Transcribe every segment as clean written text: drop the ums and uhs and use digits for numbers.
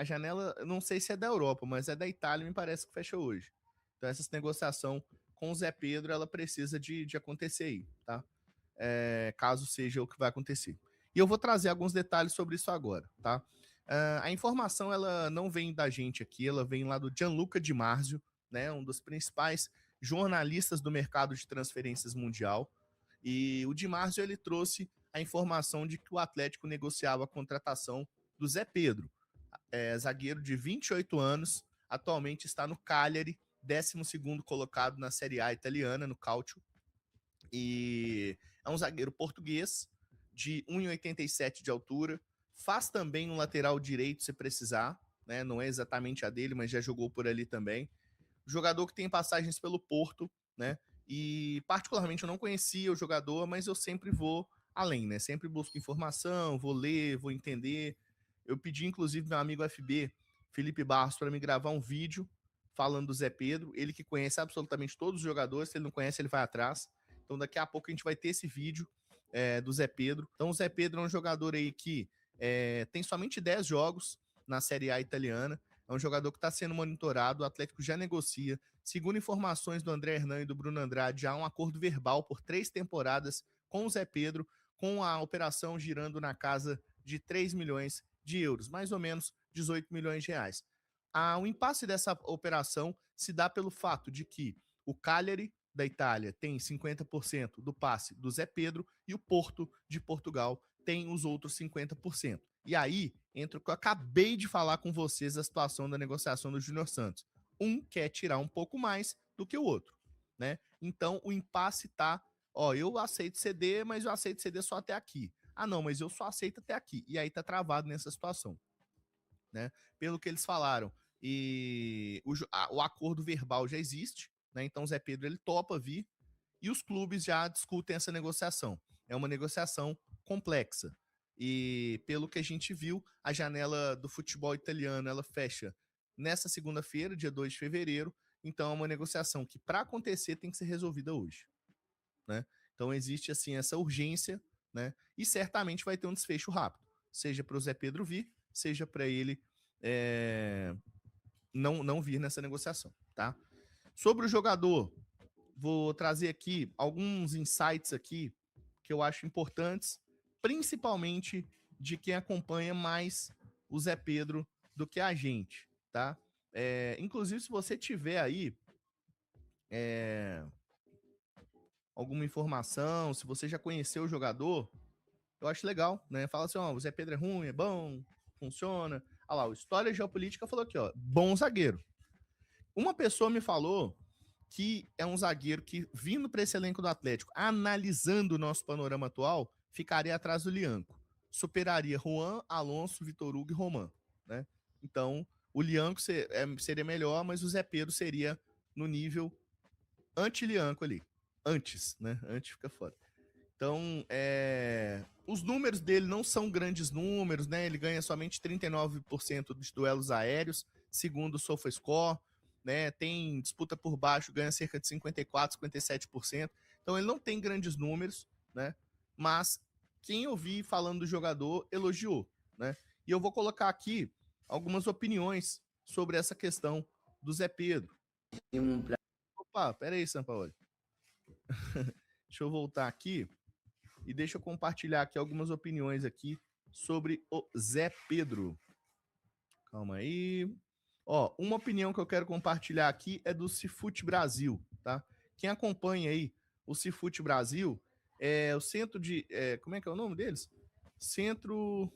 A janela, eu não sei se é da Europa, mas é da Itália, me parece que fecha hoje. Então essa negociação com o Zé Pedro, ela precisa de acontecer aí, tá? Caso seja o que vai acontecer. E eu vou trazer alguns detalhes sobre isso agora, tá? A informação, ela não vem da gente aqui, ela vem lá do Gianluca Di Marzio, né? Um dos principais jornalistas do mercado de transferências mundial. E o Di Marzio, ele trouxe a informação de que o Atlético negociava a contratação do Zé Pedro, zagueiro de 28 anos, atualmente está no Cagliari, 12º colocado na Série A italiana, no Calcio, e é um zagueiro português, de 1,87 de altura, faz também um lateral direito se precisar, né? Não é exatamente a dele, mas já jogou por ali também. Jogador que tem passagens pelo Porto, né? E particularmente eu não conhecia o jogador, mas eu sempre vou além, né? Sempre busco informação, vou ler, vou entender. Eu pedi, inclusive, meu amigo FB, Felipe Barros, para me gravar um vídeo falando do Zé Pedro. Ele que conhece absolutamente todos os jogadores, se ele não conhece, ele vai atrás. Então, daqui a pouco a gente vai ter esse vídeo do Zé Pedro. Então, o Zé Pedro é um jogador aí que tem somente 10 jogos na Série A italiana. É um jogador que está sendo monitorado, o Atlético já negocia. Segundo informações do André Hernan e do Bruno Andrade, há um acordo verbal por 3 temporadas com o Zé Pedro, com a operação girando na casa de 3 milhões de euros, mais ou menos 18 milhões de reais. O impasse dessa operação se dá pelo fato de que o Cagliari, da Itália, tem 50% do passe do Zé Pedro e o Porto, de Portugal, tem os outros 50%. E aí entra o que eu acabei de falar com vocês, a situação da negociação do Júnior Santos. Um quer tirar um pouco mais do que o outro, né? Então o impasse tá, eu aceito ceder, mas eu aceito ceder só até aqui. Ah, não, mas eu só aceito até aqui. E aí tá travado nessa situação, né? Pelo que eles falaram. E o acordo verbal já existe, né? Então o Zé Pedro, ele topa vir e os clubes já discutem essa negociação. É uma negociação complexa. E pelo que a gente viu, a janela do futebol italiano, ela fecha nessa segunda-feira, dia 2 de fevereiro. Então é uma negociação que, para acontecer, tem que ser resolvida hoje, né? Então existe assim essa urgência, né? E certamente vai ter um desfecho rápido, seja para o Zé Pedro vir, seja para ele não vir nessa negociação, tá? Sobre o jogador, vou trazer aqui alguns insights aqui que eu acho importantes, principalmente de quem acompanha mais o Zé Pedro do que a gente, tá? Inclusive, se você tiver aí alguma informação, se você já conheceu o jogador, eu acho legal, né? Fala assim, o Zé Pedro é ruim, é bom, funciona. Olha lá, o História Geopolítica falou aqui, bom zagueiro. Uma pessoa me falou que é um zagueiro que, vindo para esse elenco do Atlético, analisando o nosso panorama atual, ficaria atrás do Lianco. Superaria Juan, Alonso, Vitor Hugo e Roman, né? Então, o Lianco seria melhor, mas o Zé Pedro seria no nível anti-Lianco ali. Antes, né? Antes fica foda. Então, os números dele não são grandes números, né? Ele ganha somente 39% dos duelos aéreos, segundo o SofaScore, né? Tem disputa por baixo, ganha cerca de 54, 57%. Então, ele não tem grandes números, né? Mas quem eu vi falando do jogador elogiou, né? E eu vou colocar aqui algumas opiniões sobre essa questão do Zé Pedro. Opa, peraí, Sampaoli. Deixa eu voltar aqui. E deixa eu compartilhar aqui algumas opiniões aqui sobre o Zé Pedro. Calma aí. Uma opinião que eu quero compartilhar aqui é do Cifute Brasil, tá? Quem acompanha aí o Cifute Brasil é o centro de... como é que é o nome deles? Centro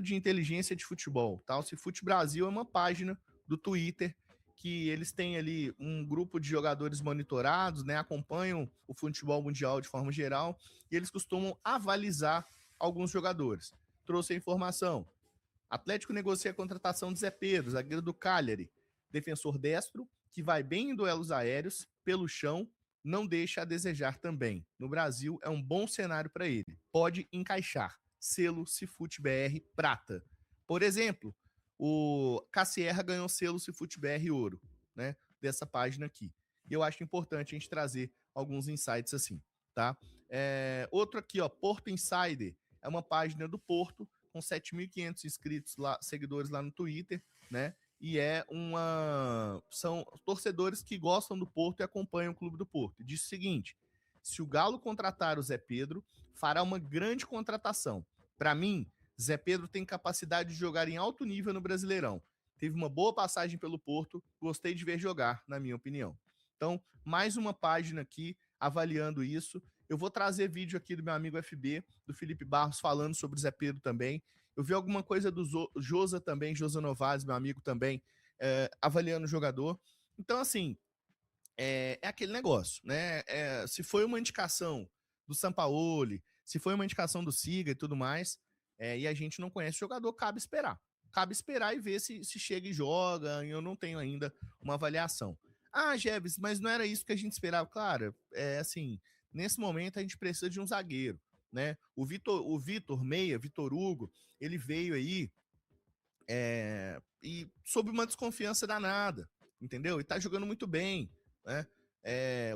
de Inteligência de Futebol, tá? O Cifute Brasil é uma página do Twitter que eles têm ali um grupo de jogadores monitorados, né? Acompanham o futebol mundial de forma geral e eles costumam avalizar alguns jogadores. Trouxe a informação. Atlético negocia a contratação de Zé Pedro, zagueiro do Cagliari, defensor destro, que vai bem em duelos aéreos, pelo chão, não deixa a desejar também. No Brasil, é um bom cenário para ele. Pode encaixar. Selo Cifute BR Prata. Por exemplo, o Cassierra ganhou selo Cifute BR Ouro, né? Dessa página aqui. E eu acho importante a gente trazer alguns insights assim, tá? Outro aqui, Porto Insider. É uma página do Porto com 7.500 inscritos lá, seguidores lá no Twitter, né? E são torcedores que gostam do Porto e acompanham o Clube do Porto. Diz o seguinte: se o Galo contratar o Zé Pedro, fará uma grande contratação. Para mim, Zé Pedro tem capacidade de jogar em alto nível no Brasileirão. Teve uma boa passagem pelo Porto, gostei de ver jogar, na minha opinião. Então, mais uma página aqui avaliando isso. Eu vou trazer vídeo aqui do meu amigo FB, do Felipe Barros, falando sobre o Zé Pedro também. Eu vi alguma coisa do Josa também, Josa Novaz, meu amigo também, avaliando o jogador. Então, assim, é aquele negócio, né? Se foi uma indicação do Sampaoli, se foi uma indicação do Siga e tudo mais, e a gente não conhece o jogador, cabe esperar. Cabe esperar e ver se chega e joga. Eu não tenho ainda uma avaliação. Ah, Jeves, mas não era isso que a gente esperava. Claro, assim, nesse momento a gente precisa de um zagueiro, né? O Vitor Meia, Vitor Hugo, ele veio aí e sob uma desconfiança danada, entendeu? E tá jogando muito bem, né?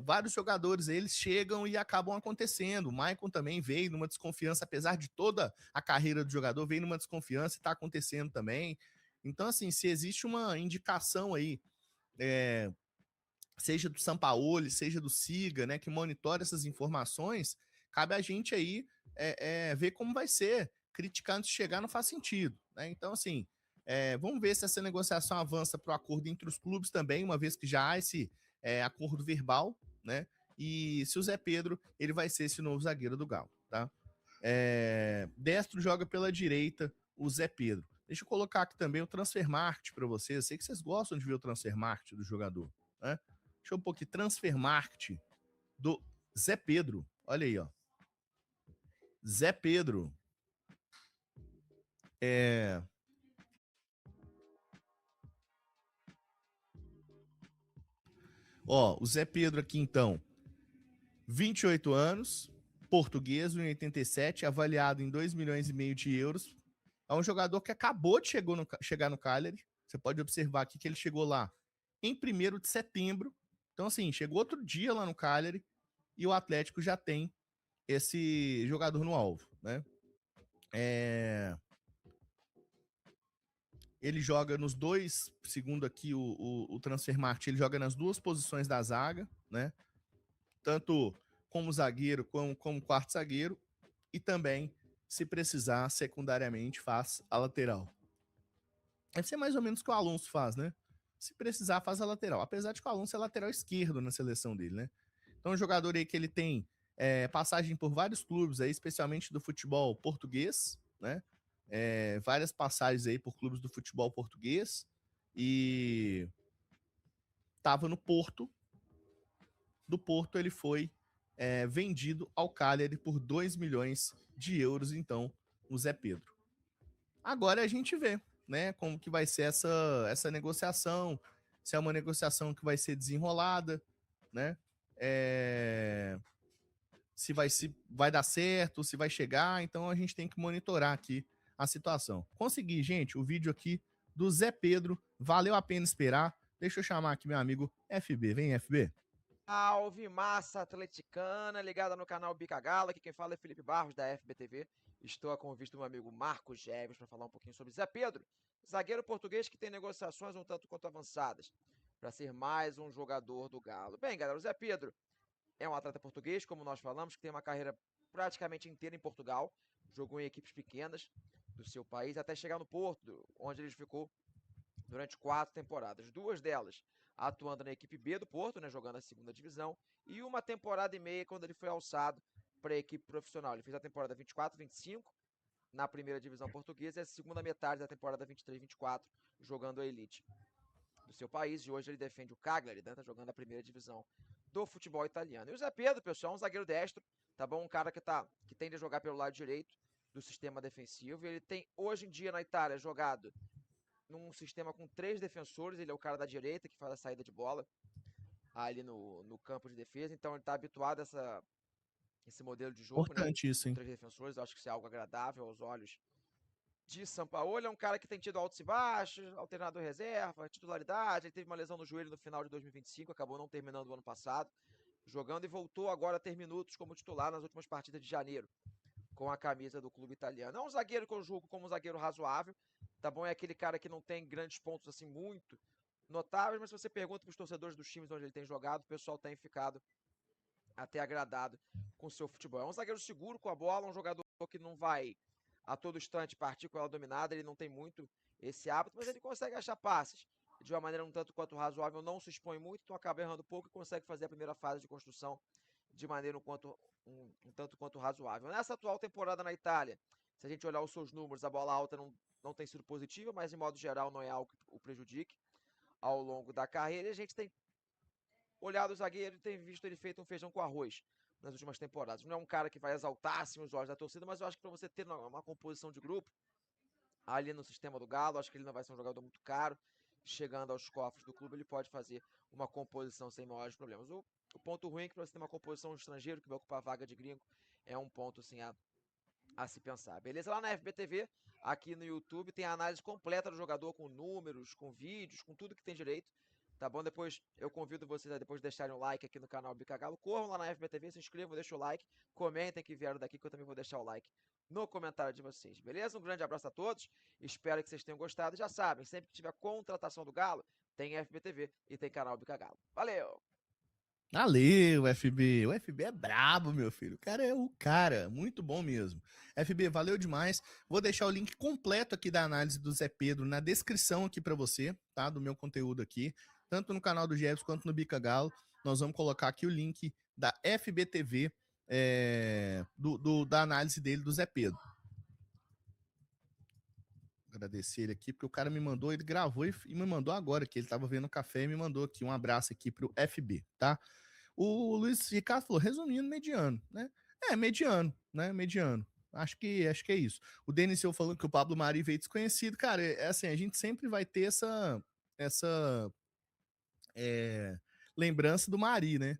Vários jogadores, eles chegam e acabam acontecendo. O Maicon também veio numa desconfiança, apesar de toda a carreira do jogador, veio numa desconfiança e tá acontecendo também. Então, assim, se existe uma indicação aí, seja do Sampaoli, seja do Siga, né, que monitora essas informações, cabe a gente aí ver como vai ser. Criticar antes de chegar não faz sentido, né? Então, assim, vamos ver se essa negociação avança para o acordo entre os clubes também, uma vez que já há esse acordo verbal, né? E se o Zé Pedro, ele vai ser esse novo zagueiro do Galo, tá? Destro joga pela direita, o Zé Pedro. Deixa eu colocar aqui também o Transfer Market para vocês. Eu sei que vocês gostam de ver o Transfer Market do jogador, né? Deixa eu pôr aqui, Transfer Market do Zé Pedro. Olha aí, ó. Zé Pedro. Ó, o Zé Pedro aqui, então, 28 anos, português, 1,87, avaliado em 2 milhões e meio de euros. É um jogador que acabou de chegar no Cagliari. Você pode observar aqui que ele chegou lá em 1º de setembro. Então, assim, chegou outro dia lá no Cagliari e o Atlético já tem esse jogador no alvo, né? Ele joga nos dois, segundo aqui o Transfermarkt, ele joga nas duas posições da zaga, né? Tanto como zagueiro como quarto zagueiro. E também, se precisar, secundariamente, faz a lateral. Deve ser mais ou menos o que o Alonso faz, né? Se precisar, faz a lateral. Apesar de que o Alonso é lateral esquerdo na seleção dele, né? Então, é um jogador aí que ele tem passagem por vários clubes aí, especialmente do futebol português, né? Várias passagens aí por clubes do futebol português. E estava no Porto. Do Porto, ele foi vendido ao Cagliari por 2 milhões de euros, então, o Zé Pedro. Agora a gente vê, né, como que vai ser essa negociação, se é uma negociação que vai ser desenrolada, né, se vai dar certo, se vai chegar, então a gente tem que monitorar aqui a situação. Consegui, gente, o vídeo aqui do Zé Pedro, valeu a pena esperar. Deixa eu chamar aqui meu amigo FB, vem FB. Salve, massa atleticana, ligada no canal Bica Galo. Aqui quem fala é Felipe Barros, da FBTV. Estou a convite do meu amigo Marcos Jeves para falar um pouquinho sobre Zé Pedro, zagueiro português que tem negociações um tanto quanto avançadas para ser mais um jogador do Galo. Bem, galera, o Zé Pedro é um atleta português, como nós falamos, que tem uma carreira praticamente inteira em Portugal. Jogou em equipes pequenas do seu país até chegar no Porto, onde ele ficou durante 4 temporadas. 2 delas atuando na equipe B do Porto, né, jogando a segunda divisão, e 1 temporada e meia quando ele foi alçado para a equipe profissional. Ele fez a temporada 24-25 na primeira divisão portuguesa e a segunda metade da temporada 23-24 jogando a elite do seu país. E hoje ele defende o Cagliari, né, tá jogando a primeira divisão do futebol italiano. E o Zé Pedro, pessoal, é um zagueiro destro, tá bom? Um cara que tende a jogar pelo lado direito do sistema defensivo. Ele tem, hoje em dia, na Itália, jogado num sistema com 3 defensores. Ele é o cara da direita que faz a saída de bola ali no campo de defesa. Então ele está habituado a esse modelo de jogo, né? Importante isso, Com hein? 3 defensores. Eu acho que isso é algo agradável aos olhos de Sampaoli. É um cara que tem tido altos e baixos, alternador reserva, titularidade. Ele teve uma lesão no joelho no final de 2025, acabou não terminando o ano passado, jogando, e voltou agora a ter minutos como titular nas últimas partidas de janeiro. com a camisa do clube italiano. É um zagueiro que eu julgo como um zagueiro razoável, tá bom? É aquele cara que não tem grandes pontos assim muito notáveis, mas se você pergunta para os torcedores dos times onde ele tem jogado, o pessoal tem ficado até agradado com o seu futebol. É um zagueiro seguro com a bola, um jogador que não vai a todo instante partir com ela dominada, ele não tem muito esse hábito, mas ele consegue achar passes de uma maneira um tanto quanto razoável, não se expõe muito, então acaba errando pouco e consegue fazer a primeira fase de construção de maneira um tanto quanto razoável. Nessa atual temporada na Itália, se a gente olhar os seus números, a bola alta não tem sido positiva, mas de modo geral não é algo que o prejudique ao longo da carreira. E a gente tem olhado o zagueiro e tem visto ele feito um feijão com arroz nas últimas temporadas. Não é um cara que vai exaltar assim, os olhos da torcida, mas eu acho que para você ter uma composição de grupo ali no sistema do Galo, acho que ele não vai ser um jogador muito caro. Chegando aos cofres do clube, ele pode fazer uma composição sem maiores problemas. O ponto ruim é que para você ter uma composição estrangeiro que vai ocupar a vaga de gringo, é um ponto assim a se pensar. Beleza? Lá na FBTV, aqui no YouTube, tem a análise completa do jogador com números, com vídeos, com tudo que tem direito. Tá bom? Depois eu convido vocês a depois deixarem um like aqui no canal Bicagalo. Corram lá na FBTV, se inscrevam, deixem o like, comentem que vieram daqui que eu também vou deixar o like no comentário de vocês, beleza? Um grande abraço a todos, espero que vocês tenham gostado. Já sabem, sempre que tiver contratação do Galo, tem FBTV e tem canal Bicagalo. Valeu! Valeu, FB. O FB é brabo, meu filho. O cara é o cara. Muito bom mesmo. FB, valeu demais. Vou deixar o link completo aqui da análise do Zé Pedro na descrição aqui para você, tá? Do meu conteúdo aqui. Tanto no canal do Jefferson quanto no Bica Galo. Nós vamos colocar aqui o link da FBTV, da análise dele do Zé Pedro. Agradecer ele aqui, porque o cara me mandou, ele gravou e me mandou agora, que ele tava vendo o café e me mandou aqui um abraço aqui pro FB, tá? O Luiz Ricardo falou, resumindo, mediano, né? Mediano, né? Mediano. Acho que é isso. O Denis Silva falou que o Pablo Mari veio desconhecido. Cara, é assim, a gente sempre vai ter essa lembrança do Mari, né?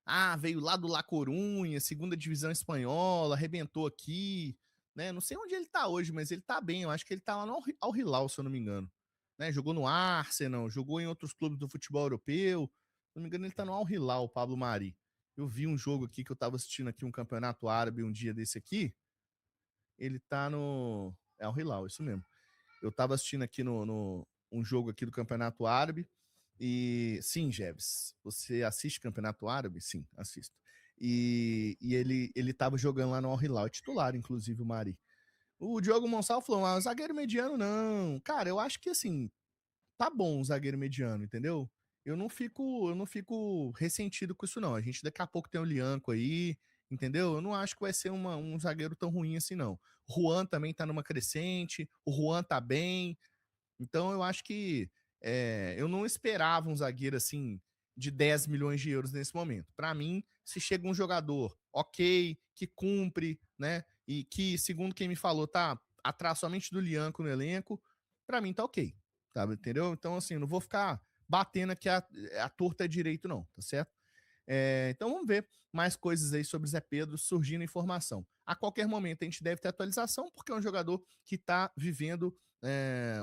Ah, veio lá do La Corunha, segunda divisão espanhola, arrebentou aqui, né? Não sei onde ele tá hoje, mas ele tá bem. Eu acho que ele tá lá no Al Hilal, se eu não me engano. Né? Jogou no Arsenal, jogou em outros clubes do futebol europeu. Se não me engano, ele tá no Al Hilal, o Pablo Mari. Eu vi um jogo aqui que eu tava assistindo aqui, um campeonato árabe um dia desse aqui. Ele tá no... É Al Hilal, isso mesmo. Eu tava assistindo aqui um jogo aqui do campeonato árabe. E sim, Jeves, você assiste Campeonato Árabe? Sim, assisto. E ele tava jogando lá no Al Hilal, titular, inclusive, o Mari. O Diogo Monsal falou, zagueiro mediano não. Cara, eu acho que assim, tá bom o zagueiro mediano, entendeu? Eu não fico ressentido com isso não. A gente daqui a pouco tem o Lianco aí, entendeu? Eu não acho que vai ser um zagueiro tão ruim assim não. O Juan também tá numa crescente, o Juan tá bem, então eu acho que eu não esperava um zagueiro assim de 10 milhões de euros nesse momento. Para mim, se chega um jogador ok, que cumpre, né? E que, segundo quem me falou, tá atrás somente do Lianco no elenco, para mim tá ok. Tá, entendeu? Então, assim, não vou ficar batendo aqui a torta direito, não, tá certo? Então vamos ver mais coisas aí sobre o Zé Pedro surgindo informação. A qualquer momento a gente deve ter atualização, porque é um jogador que está vivendo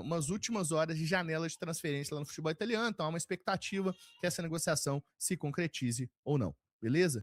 umas últimas horas de janela de transferência lá no futebol italiano, então há uma expectativa que essa negociação se concretize ou não, beleza?